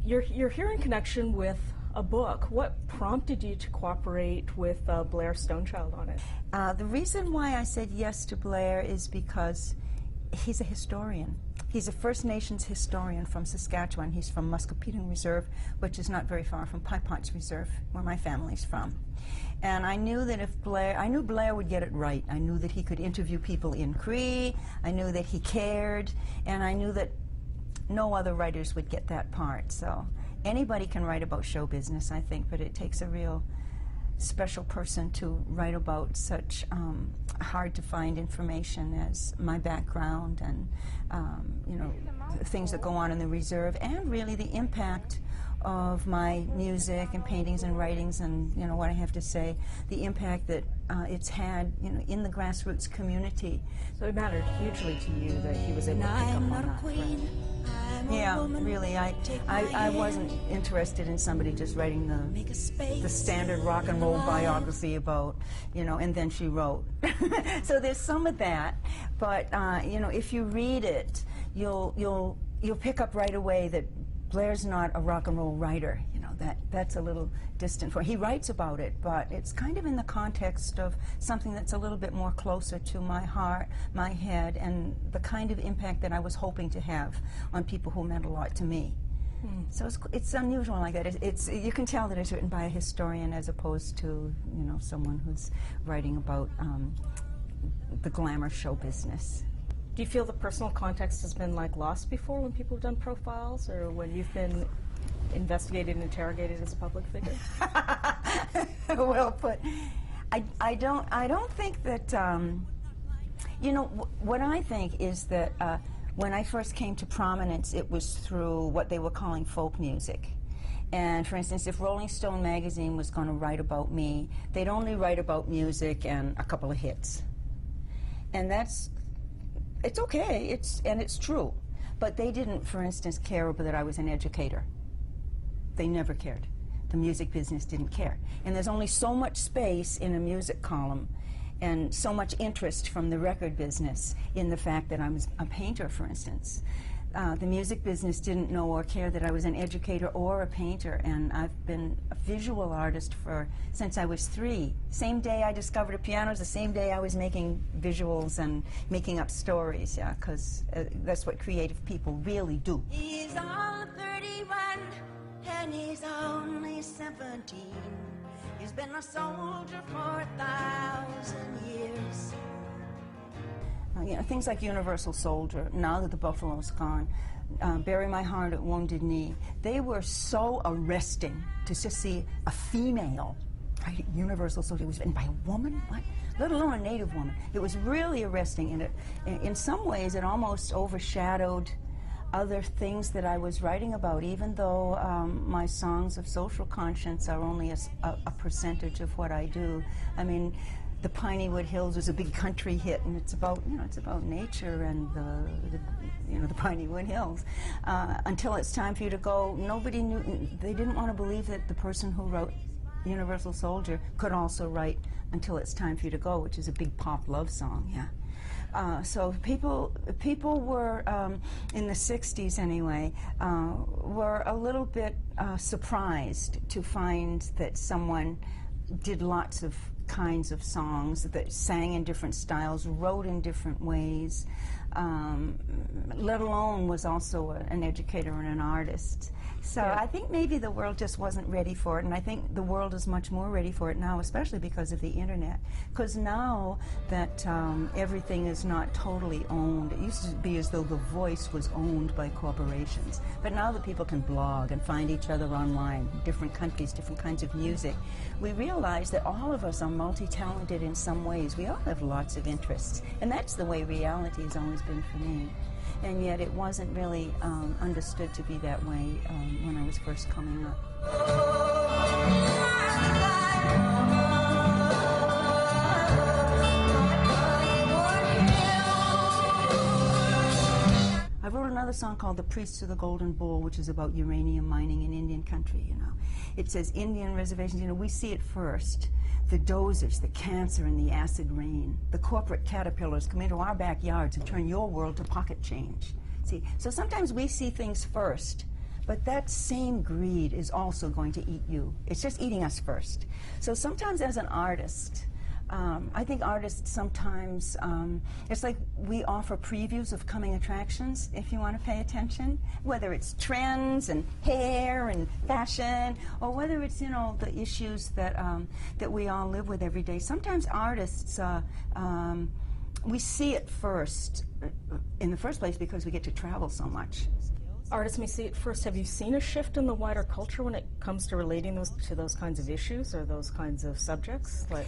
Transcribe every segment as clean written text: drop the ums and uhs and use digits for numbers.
You're here in connection with a book. What prompted you to cooperate with Blair Stonechild on it? The reason why I said yes to Blair is because he's a historian. He's a First Nations historian from Saskatchewan. He's from Muscopetun Reserve, which is not very far from Pie Potts Reserve, where my family's from. And I knew that I knew Blair would get it right. I knew that he could interview people in Cree. I knew that he cared, and I knew that no other writers would get that part. So anybody can write about show business, I think, but it takes a real special person to write about such hard to find information as my background and you know, things that go on in the reserve, and really the impact of my music and paintings and writings and, you know, what I have to say, the impact that it's had, you know, in the grassroots community. So it mattered hugely to you that he was able to pick up on that. Right? Yeah, really. I wasn't interested in somebody just writing the standard rock and roll biography about, you know, and then she wrote. So there's some of that, but you know, if you read it, you'll pick up right away that Blair's not a rock and roll writer. You know, that's a little distant for him. He writes about it, but it's kind of in the context of something that's a little bit more closer to my heart, my head, and the kind of impact that I was hoping to have on people who meant a lot to me. So it's unusual like that. It's you can tell that it's written by a historian as opposed to, you know, someone who's writing about the glamour show business. Do you feel the personal context has been like lost before when people have done profiles, or when you've been investigated and interrogated as a public figure? Well put. I don't think that. You know, what I think is that when I first came to prominence, it was through what they were calling folk music. And for instance, if Rolling Stone magazine was going to write about me, they'd only write about music and a couple of hits. And it's okay, it's true. But they didn't, for instance, care that I was an educator. They never cared. The music business didn't care. And there's only so much space in a music column and so much interest from the record business in the fact that I was a painter, for instance. The music business didn't know or care that I was an educator or a painter, and I've been a visual artist since I was 3. Same day I discovered a piano is the same day I was making visuals and making up stories, yeah, because that's what creative people really do. He's all 31 and he's only 17. He's been a soldier for 1,000 years. You know, things like Universal Soldier, Now That the Buffalo's Gone, Bury My Heart at Wounded Knee, they were so arresting to just see a female, right? Universal Soldier was written by a woman, what? Let alone a Native woman. It was really arresting, and in some ways it almost overshadowed other things that I was writing about, even though my songs of social conscience are only a percentage of what I do. I mean, the Piney Wood Hills was a big country hit, and it's about, you know, it's about nature and the Piney Wood Hills. Until It's Time for You to Go, nobody knew. They didn't want to believe that the person who wrote Universal Soldier could also write Until It's Time for You to Go, which is a big pop love song. Yeah. So people were in the '60s anyway were a little bit surprised to find that someone did lots of kinds of songs, that sang in different styles, wrote in different ways, let alone was also an educator and an artist. So yeah. I think maybe the world just wasn't ready for it, and I think the world is much more ready for it now, especially because of the internet. Because now that everything is not totally owned, it used to be as though the voice was owned by corporations. But now that people can blog and find each other online, different countries, different kinds of music, we realize that all of us are multi-talented in some ways. We all have lots of interests, and that's the way reality has always been for me. And yet it wasn't really understood to be that way when I was first coming up. I wrote another song called The Priests of the Golden Bowl, which is about uranium mining in Indian country, you know. It says Indian reservations, you know, we see it first. The dozers, the cancer, and the acid rain. The corporate caterpillars come into our backyards and turn your world to pocket change. See, so sometimes we see things first, but that same greed is also going to eat you. It's just eating us first. So sometimes as an artist, I think artists sometimes, it's like we offer previews of coming attractions if you want to pay attention, whether it's trends and hair and fashion, or whether it's, you know, the issues that, that we all live with every day. Sometimes artists, we see it first, in the first place, because we get to travel so much. Artists may see it first. Have you seen a shift in the wider culture when it comes to relating those to those kinds of issues or those kinds of subjects? Like,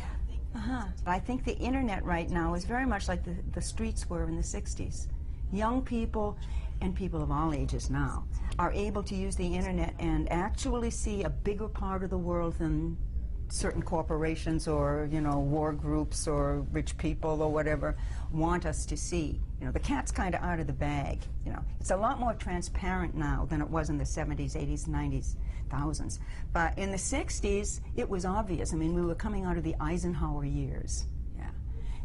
I think the internet right now is very much like the streets were in the 60s. Young people, and people of all ages now, are able to use the internet and actually see a bigger part of the world than certain corporations or, you know, war groups or rich people or whatever want us to see. You know, the cat's kind of out of the bag, you know. It's a lot more transparent now than it was in the 70s, 80s, 90s, thousands. But in the 60s, it was obvious. I mean, we were coming out of the Eisenhower years. Yeah.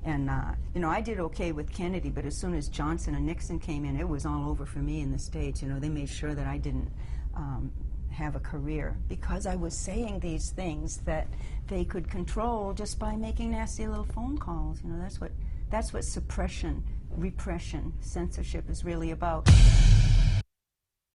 And, you know, I did okay with Kennedy, but as soon as Johnson and Nixon came in, it was all over for me in the States. You know, they made sure that I didn't have a career because I was saying these things that they could control just by making nasty little phone calls. You know, that's what suppression, repression, censorship is really about.